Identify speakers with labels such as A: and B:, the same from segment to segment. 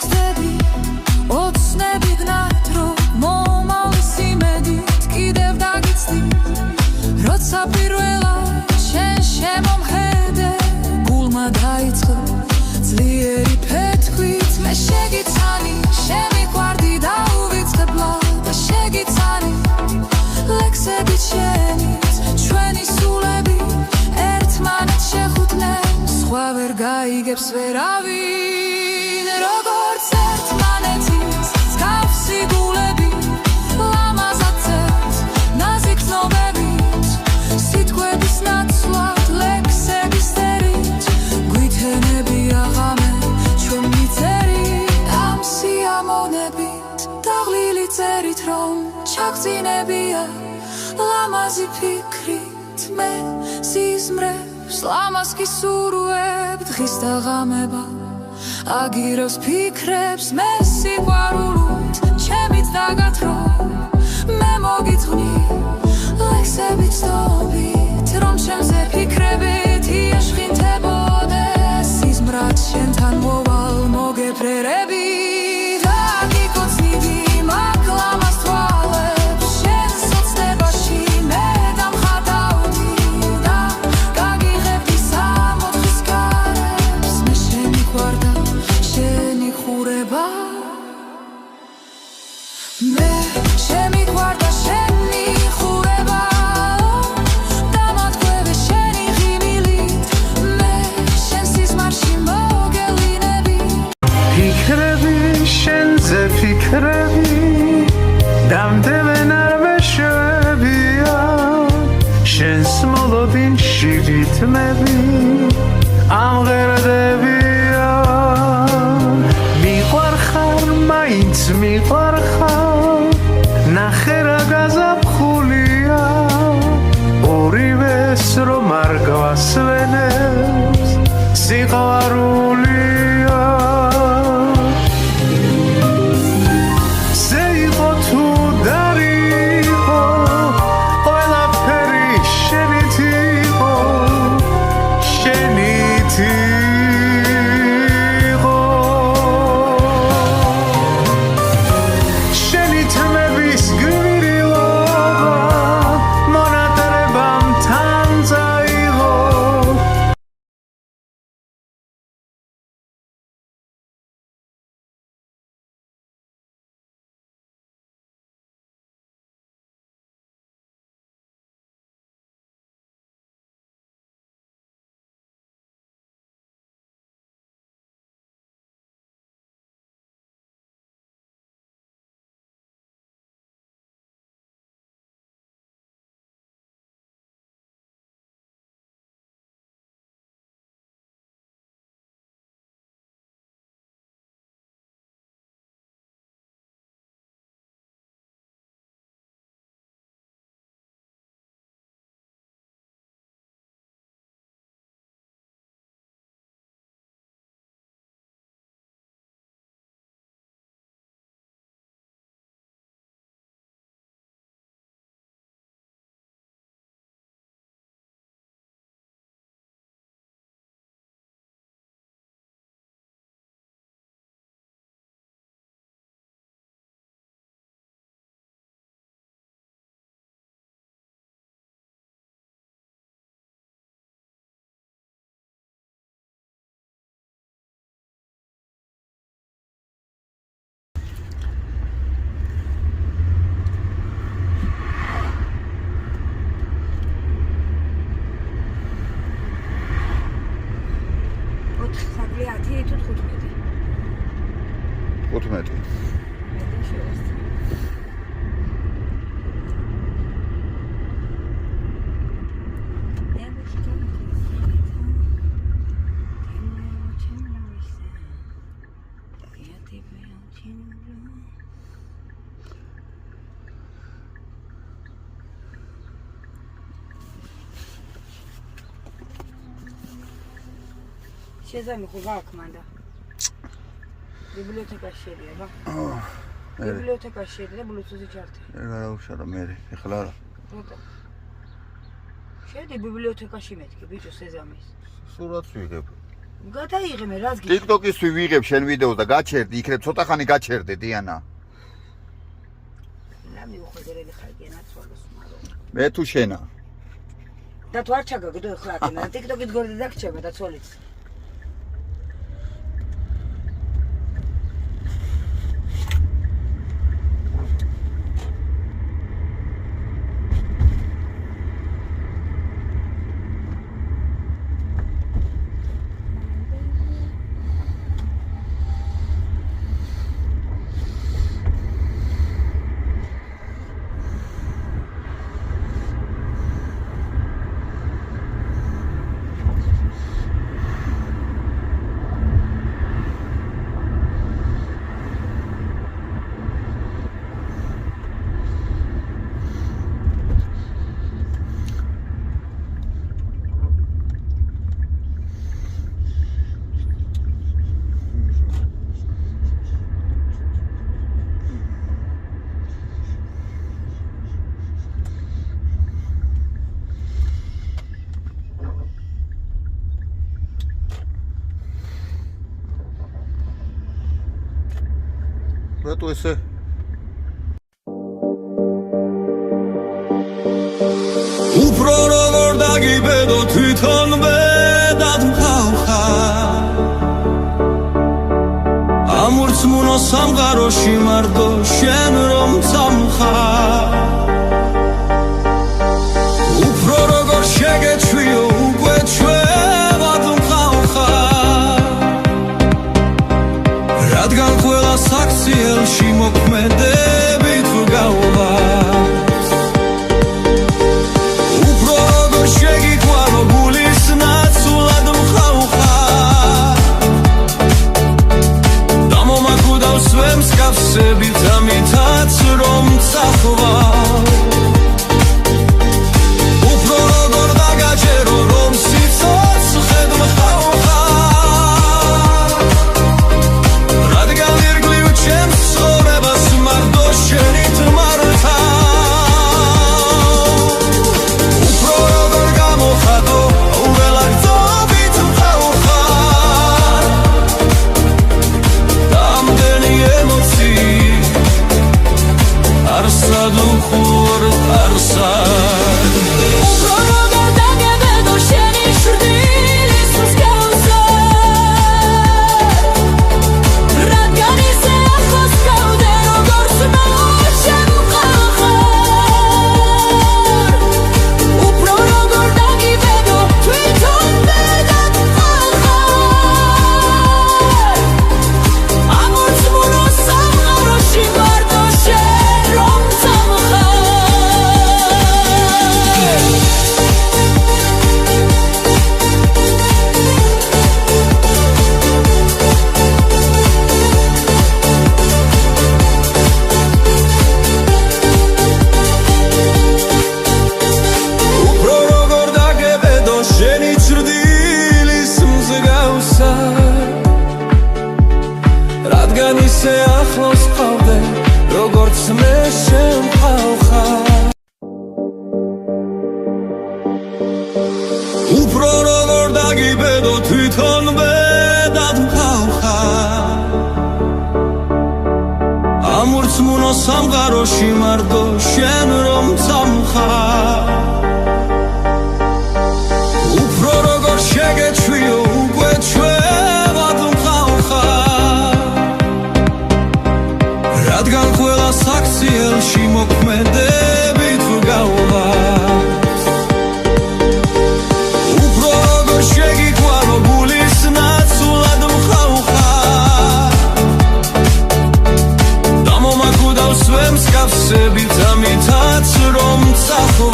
A: მოგწდები ოცნები გნათ რომ მომავლის იმედით კიდევ დაგიცდი როცა პირველად შენ შემომხედე გულმა დაიწყო ძლიერი ფეთქვით მე შეგიცანი შემიყვარდი და უვიწყებლად და შეგიცანი ლექსებით შენით ჩვენი სულები ერთმანეთს შეხუტნեն სხვა ვერ გაიგებს ვერავინ როგორც ერთმანეთის მსგავსი გულები ლამაზად წერთ ნაზიკ ცნობებით სიტყვების ნაცვლად ლექსების წერით გვითენებია ღამე ჩვენ მიწერით ამ სიამოვნებით დაღლილი წერით რომ ჩაგწინებია ლამაზი ფიქრით მე სიზმრებს ლამაზ კი სურვებ დღის დაღამება აგიროს ფიქრებს მე სიყვარულით ჩემით დაგათრო მე მოგიძღვნი ლექსებით ცნობით რომ ჩემზე ფიქრებით იაშხინთებოდეს სიზმრად შენთან მოვალ მოგეფრერები და გიკოცნიდი მაგ ლამაზ თვალებს შენ სოცნებაში მე დამხატავდი და გაგიღებდი სამოთხის კარებს მე შენი გვარდა შენი ხურება მე შემიყვარდა შენი ხურება დამატყვევე შენი ღიმილით მე შენ სიზმარში მოგელინები
B: ფიქრები შენზე ფიქრები დამდებენ არ მეშვებია შენს მოლოდინში ვითმები ამღერდებია მიყვარხარ მაინც მიყვარხარ ნახე რა გაზაფხულია ორივეს რომ არ გვასვენებს სიყვარულია ზე იყო თუ დარიყო ყველაფერი შენით იყო შენით იყო შენი თმების გვირილობა მონატრებამ თან წაიღო
C: შეზამი ხო გაქვს მანდა ბიბლიოთეკაში შედია ბიბლიოთეკაში შედია ბლუთუზი ჩართი
D: რა უშარო მე ეხლა რა
C: რატო შედი ბიბლიოთეკაში მეთქი ბიჭო სეზამის
D: სურათს ვიღებ
C: გადაიღე მე რაც გიქ.
D: TikTok-ის ვიღებ შენ ვიდეოს და გაჩერდი, იქნებ ცოტა ხანი გაჩერდე დიანა.
C: რა მიუხედავად ხარგენა ცოლოს მარო.
D: მე თუ შენა.
C: და თუ არ ჩაგაგდო ახლა აკენა TikTok-ით გორდი დაგჭება და ცოლიც.
D: რატო ესე?
E: უფრო როგორ დაგიბედო თვითონვე დათმხავხარ ამურცმუნო სამყაროში მარტო შენ რომ წამხარ უფრო როგორ შეგეჩვიო უკვე ჩვევად მყავხარ რადგან ყველა საქციელში მოქმედებით ვგავარ სებით ამითაც რომ წახვარ უფრო როგორ დაგაჯერო რომ სიცოცხლე მყავხარ რადგან ირგლივ ჩემს ცხოვრებას მარტო შენით მართა უფრო როგორ გამოხატო უველაგწობით მყავხარ ამდენი არსად უხურ არსად
A: უფრო როგორ დაგებედო შენი შრდილის მსგავსად რადგან ისე ახლოს გავდე როგორც შემყახარ უფრო როგორ დაგებედო თვითონვე დათმხავხარ ამორწმუნო სამყაროში მარტო შენ რომ წამხარ
E: უფრო როგორ დაგებედო შენი ჭრდილის მსგავსად რადგან ისე ახლოს ყავდე როგორც მე შემყავხარ უფრო როგორ დაგიბედო თვითონვე დათმხავხარ ამურცმუნო სამყაროში მარტო შენ რომ წამხარ უფრო როგორ შეგეჩვიო უკვე ჩვევად მყავხარ რადგან ყველა საქციელში მოქმედებით ვგავარ უფრო როგორ შეგიყვანო გულის ნაცვლად მყავხარ და მომაკვდავ მსგავსებით ამითაც რომ წახვარ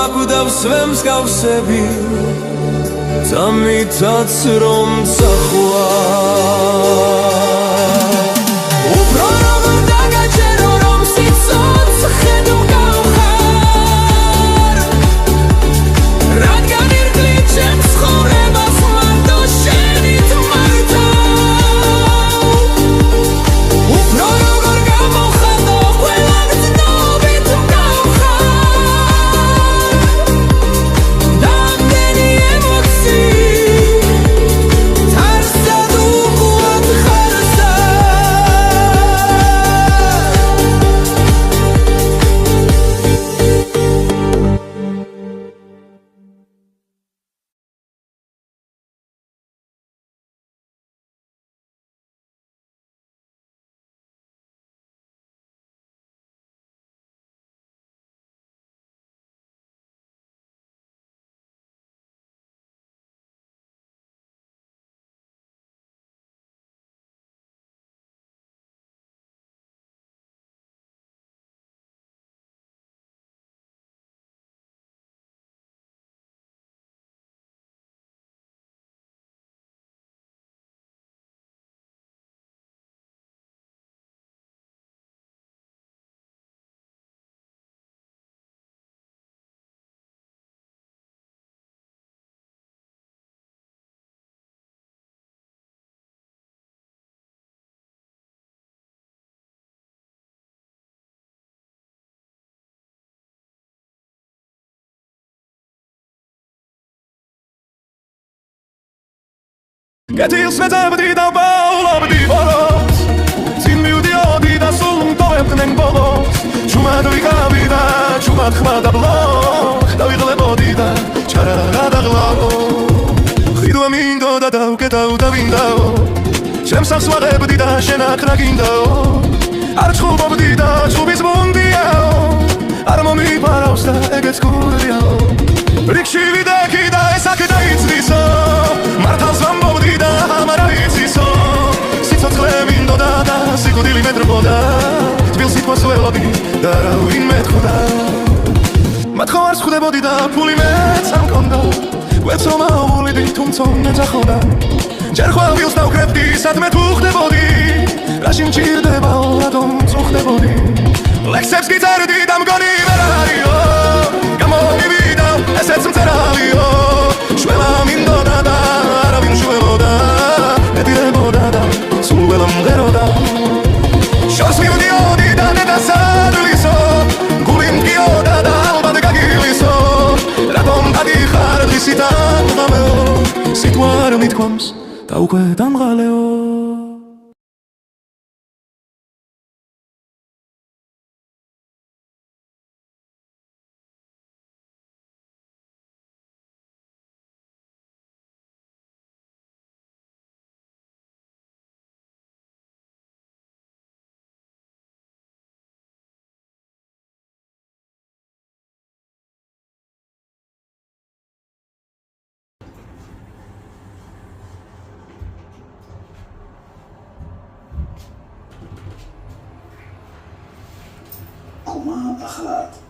E: აკვდავს მსგავსები წამითაც რომ წახვა
A: უფრო როგორ დაგაჭერო რომ სიცოცხლე გავხარ რადგან ირგვლივ ჩემს ცხოვრებას მარტო შენით მართავ უფრო როგორ გამოხატო ყველა გზნობით გავხარ რამდენი ემოციი თარსად უყუად ხარსა
E: კეთილს მეძებდი და ბაულობდი ბოლოს წინ მივდიოდი და სულ მტოვებდნენ ბოლოს ჩუმად ვიკავი და ჩუმად ხმა და ბლო და ვიღლებოდი და ჩარაღა და ღლო ხიდვა მინდოდა და უკეტავ და ვინდაო ჩემს ახს ვაღებდი და შენ აქ რა გინდაო არ ჩხუბობდი და ჩუბის მუნდიაო არ მომიპარავს და ეგეც გურიაო რიქში ვიდექი და ეს აქ დაიცდისო მართალს ვამბობდი და ამარა იცისო სიცოცხლე მინდოდა და სიკვდილი მეტრბოდა თბილ სიტყვას ველოდი და რა ვინმე თხვდა მათხოვარს ხვდებოდი და ფული მეც არ მქონდა ვეცო მაუვლიდი თუმცა მეძახოდა ჯერ ხვალვილს დავკრებდი სადმე თუ ხდებოდი რაში მჭირდებაო რატომ წუხდებოდი ლექსებს გიწერდი და მგონი ვერ არისო გამომივიდა ესეც მწერალიო შველა მინდოდა და არავინ შვებოდა ეტირებოდა და სულ ველა მღეროდა შორს მივდიოდი და ნედასადლისო გული მგიოდა და ალბად გაგილისო რატომ დაგიხარ დღისით ამღამეო სიტყვა არ მithქვამს და უკვე დამღალეო
F: קומה אחת.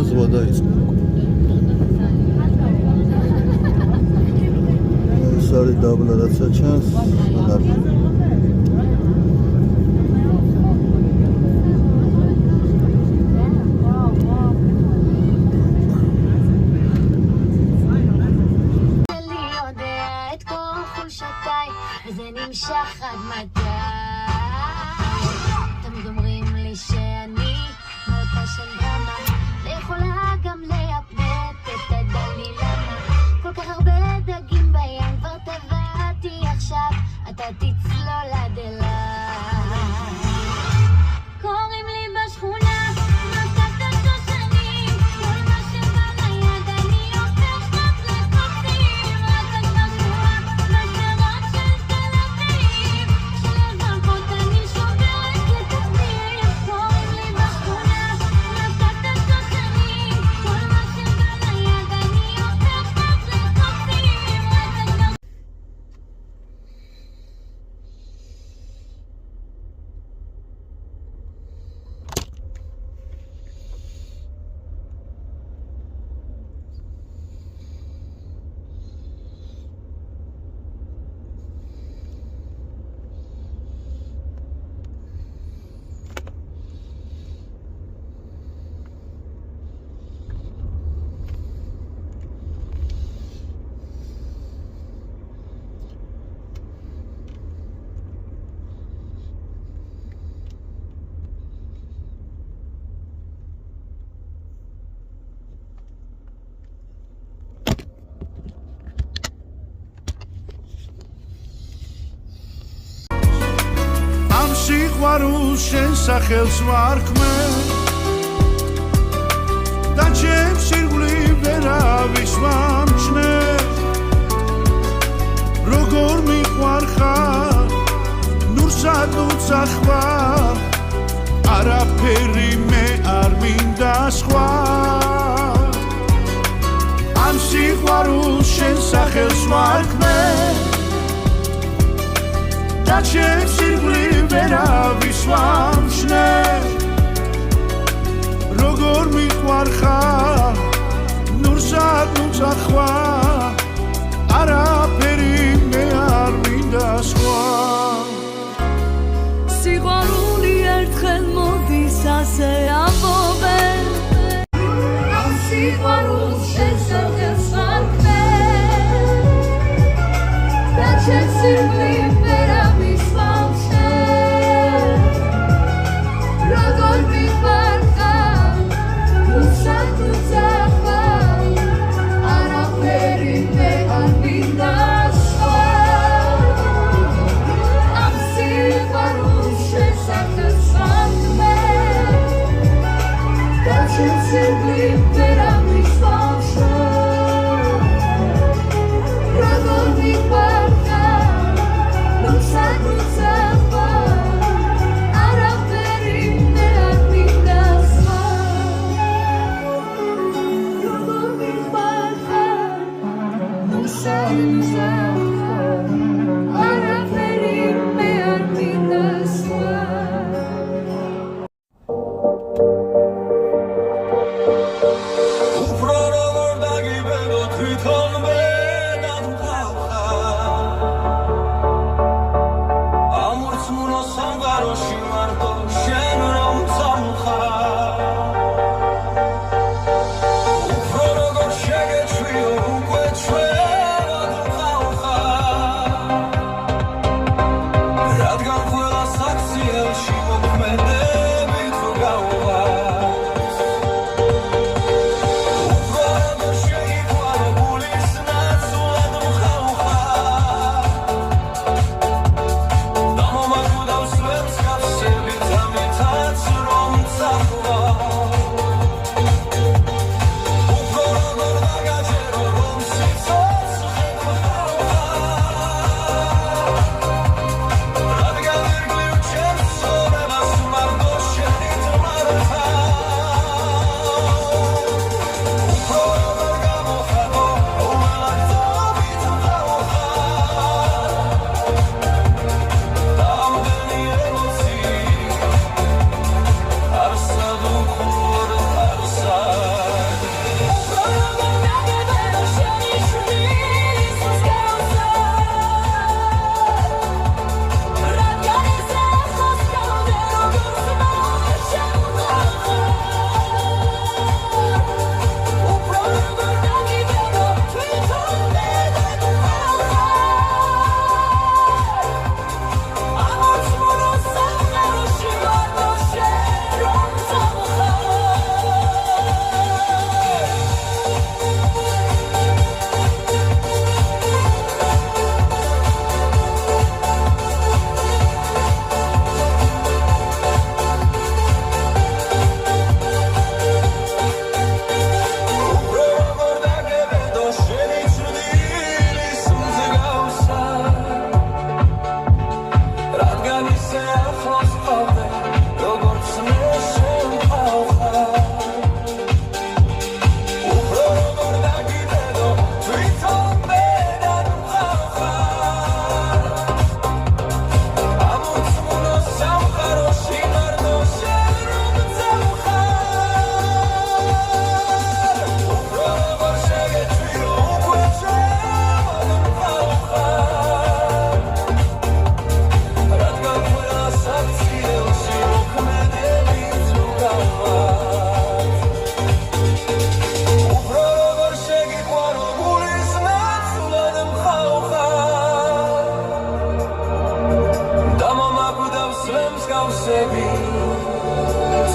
G: ზღვა დაიწყო. ეს არის დაბლა რაცა ჩანს.
H: זה נמשך עד מתי? תמיד אומרים לי שאני מלכה של דרמה, ויכולה גם להפנט את הדלי למה כל כך הרבה דגים בים כבר טבעתי עכשיו, אתה תצלול עד אליי. קוראים לי בשכונה מכת השושנים, כל מה שבא ליד אני הופכת לקוצים, רק את בשכונה בשדרות של תל אביב, שלזרקות אני שוברת לתחתית. קוראים לי בשכונה מכת השושנים, כל מה שבא ליד אני הופכת לקוצים, רק את בשכונה.
B: ამ სიყვარულს შენ სახელს ვარქმე და ჩემს ირგვლივ ვერავის ვამჩნე როგორ მიყვარხარ ნურსად უცახვა არაფერი მე არ მინდა სხვა ამ სიყვარულს შენ სახელს ვარქმე და ჩემს ირგვლივ ვერავის ვამჩნე როგორ მიყვარხარ ნურსად უცახვა არაფერი მე არ მინდა სხვა
A: სიყვარული ერთხელ მოდის ასე ამბობენ ამ სიყვარულს შენ სახელს ვარქმე და ჩემს ირგვლივ ვერავის ვამჩნე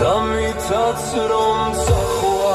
E: დამითაც რომ წახვა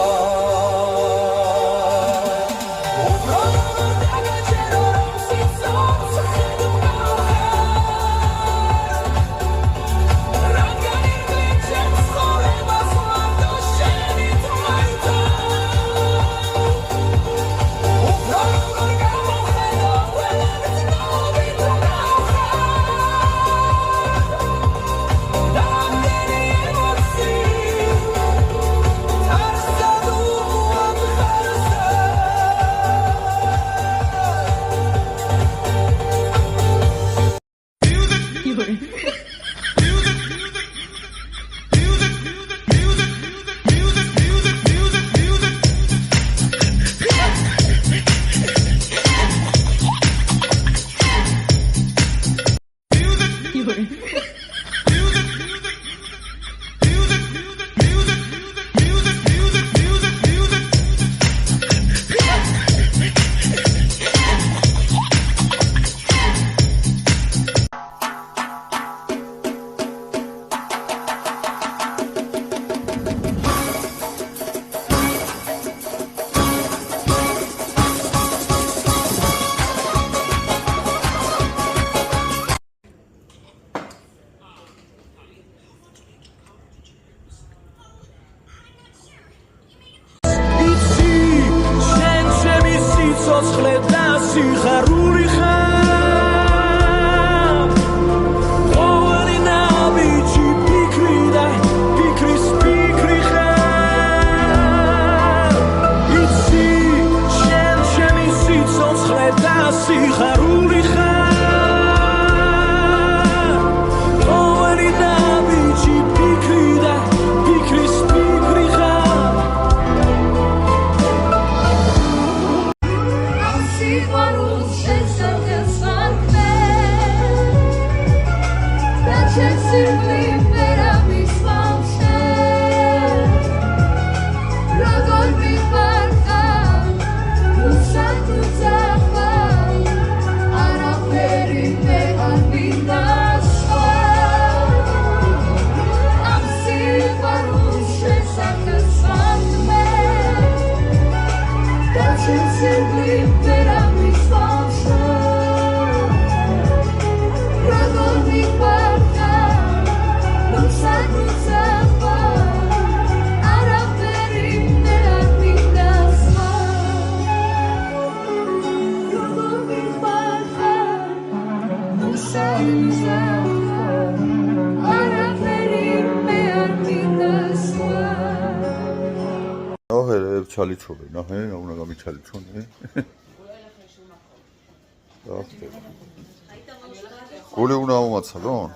D: ჩალიჩობე, ნახე, უნდა გამიჩალიჩონე. გული უნდა მომაცა, რომ?